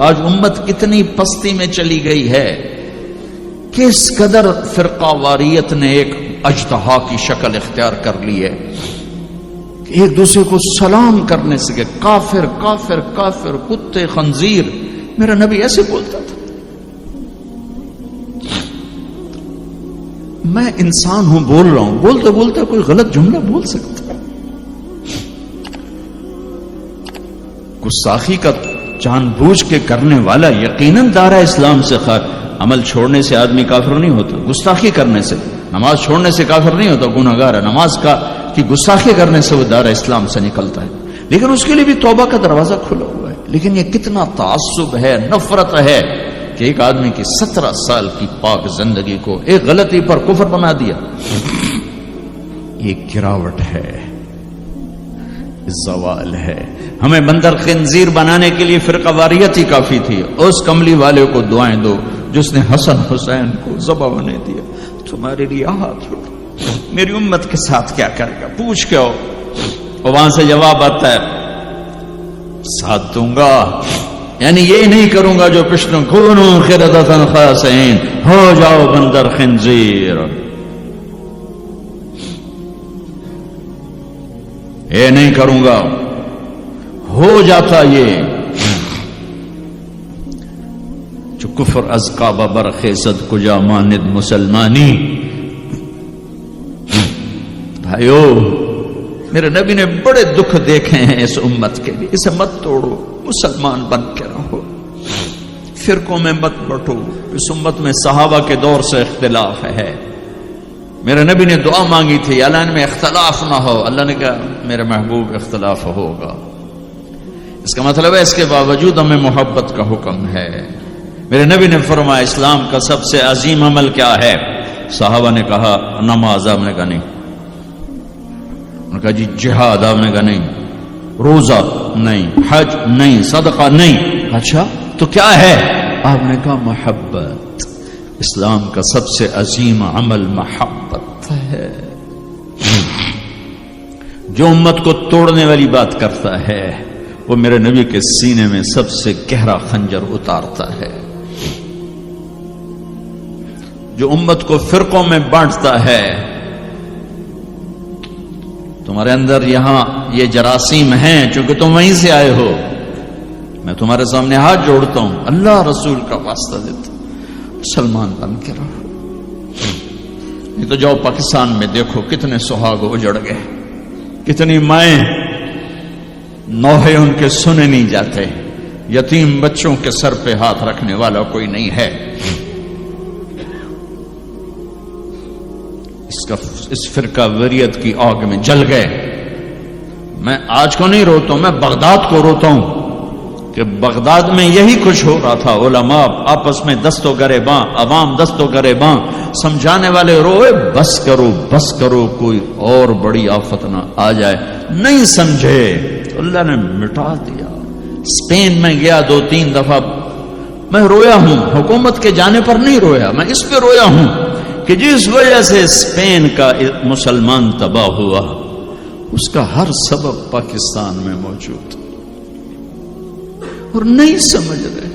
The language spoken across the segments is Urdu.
آج امت اتنی پستی میں چلی گئی ہے، کس قدر فرقہ واریت نے ایک اجتہا کی شکل اختیار کر لی ہے کہ ایک دوسرے کو سلام کرنے سے کہ کافر کافر کافر، کتے خنزیر. میرا نبی ایسے بولتا تھا. میں انسان ہوں، بول رہا ہوں، بولتے بولتے کوئی غلط جملہ بول سکتا. گستاخی کا جان بوجھ کے کرنے والا یقیناً دارہ اسلام سے عمل چھوڑنے سے آدمی کافر نہیں ہوتا، گستاخی کرنے سے، نماز چھوڑنے سے کافر نہیں ہوتا، گناہگار ہے. نماز کی گستاخی کرنے سے وہ دارہ اسلام سے نکلتا ہے، لیکن اس کے لیے بھی توبہ کا دروازہ کھلا ہوا ہے. لیکن یہ کتنا تعصب ہے، نفرت ہے کہ ایک آدمی کی 17 سال کی پاک زندگی کو ایک غلطی پر کفر بنا دیا. یہ گراوٹ ہے، زوال ہے. ہمیں بندر خنزیر بنانے کے لیے فرقہ واریت ہی کافی تھی. اس کملی والے کو دعائیں دو جس نے حسن حسین کو ذبح بنے دیا. تمہارے لیے ہاتھ اٹھو، میری امت کے ساتھ کیا کرے گا پوچھ کے آؤ. اور وہاں سے جواب آتا ہے ساتھ دوں گا، یعنی یہ نہیں کروں گا جو پشتوں کونو قردۃ خاسئین، ہو جاؤ بندر خنزیر. یہ نہیں کروں گا، ہو جاتا یہ جو کفر از کعبہ برخیزد کجا ماند مسلمانی. بھائیو، میرے نبی نے بڑے دکھ دیکھے ہیں اس امت کے لیے. اسے مت توڑو، مسلمان بن کے رہو، فرقوں میں مت بٹو. اس امت میں صحابہ کے دور سے اختلاف ہے. میرے نبی نے دعا مانگی تھی اللہ ان میں اختلاف نہ ہو. اللہ نے کہا میرے محبوب اختلاف ہوگا. اس کا مطلب ہے اس کے باوجود ہمیں محبت کا حکم ہے. میرے نبی نے فرمایا اسلام کا سب سے عظیم عمل کیا ہے؟ صحابہ نے کہا نماز. آپ نے کہا نہیں. انہوں نے کہا جی جہاد. آپ نے کہا نہیں. روزہ نہیں. حج نہیں. صدقہ نہیں. اچھا تو کیا ہے؟ آپ نے کہا محبت. اسلام کا سب سے عظیم عمل محبت ہے. جو امت کو توڑنے والی بات کرتا ہے وہ میرے نبی کے سینے میں سب سے گہرا خنجر اتارتا ہے. جو امت کو فرقوں میں بانٹتا ہے، تمہارے اندر یہاں یہ جراثیم ہیں چونکہ تم وہیں سے آئے ہو. میں تمہارے سامنے ہاتھ جوڑتا ہوں، اللہ رسول کا واسطہ دیتا ہوں، مسلمان بن کے رہو. یہ تو جاؤ پاکستان میں دیکھو کتنے سہاگ اجڑ گئے، کتنی مائیں نوحے ان کے سنے نہیں جاتے، یتیم بچوں کے سر پہ ہاتھ رکھنے والا کوئی نہیں ہے. اس فرقہ وریت کی آگ میں جل گئے. میں آج کو نہیں روتا ہوں، میں بغداد کو روتا ہوں کہ بغداد میں یہی کچھ ہو رہا تھا. علماء آپس میں دست و گریباں، عوام دست و گریباں، سمجھانے والے روئے بس کرو بس کرو کوئی اور بڑی آفت نہ آ جائے. نہیں سمجھے اللہ نے مٹا دیا. اسپین میں گیا 2-3 دفعہ، میں رویا ہوں. حکومت کے جانے پر نہیں رویا، میں اس پہ رویا ہوں کہ جس وجہ سے اسپین کا مسلمان تباہ ہوا اس کا ہر سبب پاکستان میں موجود اور نہیں سمجھ رہے.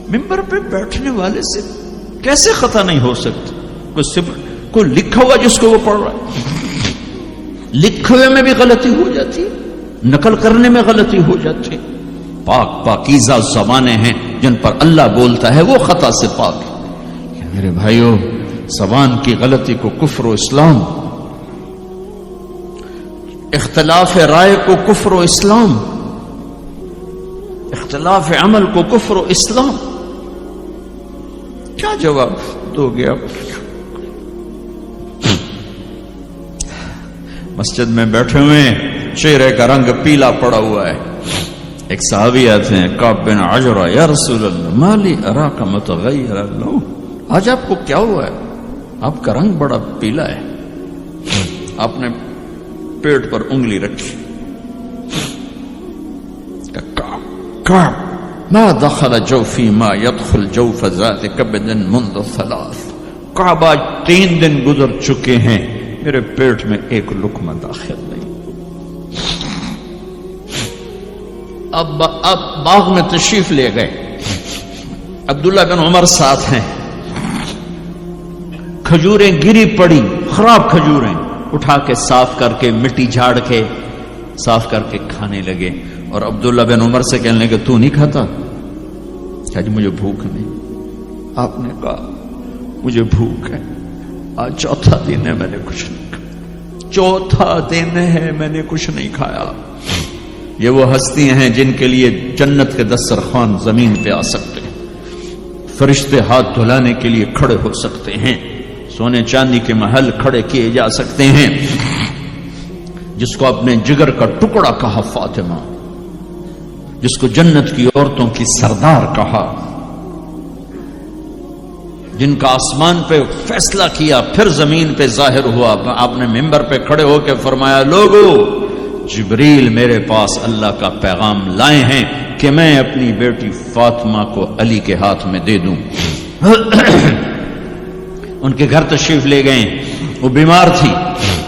ممبر پہ بیٹھنے والے سے کیسے خطا نہیں ہو سکتی؟ کوئی لکھا ہوا جس کو وہ پڑھ رہا ہے، لکھے ہوئے میں بھی غلطی ہو جاتی، نقل کرنے میں غلطی ہو جاتی. پاکیزہ زبانیں ہیں جن پر اللہ بولتا ہے، وہ خطا سے پاک. میرے بھائیوں، زبان کی غلطی کو کفر و اسلام، اختلاف رائے کو کفر و اسلام، اختلاف عمل کو کفر و اسلام. کیا جواب دو گے آپ؟ مسجد میں بیٹھے ہوئے چہرے کا رنگ پیلا پڑا ہوا ہے. ایک صحابی آتے ہیں کعب بن عجرہ، یا رسول اللہ مالی اراک متغیر اللون، آج آپ کو کیا ہوا ہے؟ آپ کا رنگ بڑا پیلا ہے. آپ نے پیٹ پر انگلی رکھی. کعب ما دخل جوفی ما يدخل جوف ذات کبد منذ 3. کعب آج 3 دن گزر چکے ہیں میرے پیٹ میں ایک لقمہ داخل نہیں. اب باغ میں تشریف لے گئے، عبداللہ بن عمر ساتھ ہیں، کھجوریں گری پڑی، خراب کھجوریں اٹھا کے صاف کر کے مٹی جھاڑ کے صاف کر کے کھانے لگے، اور عبداللہ بن عمر سے کہنے لگے تو نہیں کھاتا؟ کہ جی مجھے بھوک نہیں۔ آپ نے کہا مجھے بھوک ہے، آج چوتھا دن ہے میں نے کچھ نہیں کھایا، چوتھا دن ہے میں نے کچھ نہیں کھایا۔ یہ وہ ہستیاں ہیں جن کے لیے جنت کے دسترخوان زمین پہ آ سکتے ہیں، فرشتے ہاتھ دھلانے کے لیے کھڑے ہو سکتے ہیں، سونے چاندی کے محل کھڑے کیے جا سکتے ہیں۔ جس کو اپنے جگر کا ٹکڑا کہا فاطمہ، جس کو جنت کی عورتوں کی سردار کہا، جن کا آسمان پہ فیصلہ کیا پھر زمین پہ ظاہر ہوا۔ آپ نے ممبر پہ کھڑے ہو کے فرمایا لوگو، جبریل میرے پاس اللہ کا پیغام لائے ہیں کہ میں اپنی بیٹی فاطمہ کو علی کے ہاتھ میں دے دوں۔ ان کے گھر تشریف لے گئے، وہ بیمار تھی،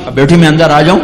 اب بیٹی میں اندر آ جاؤں؟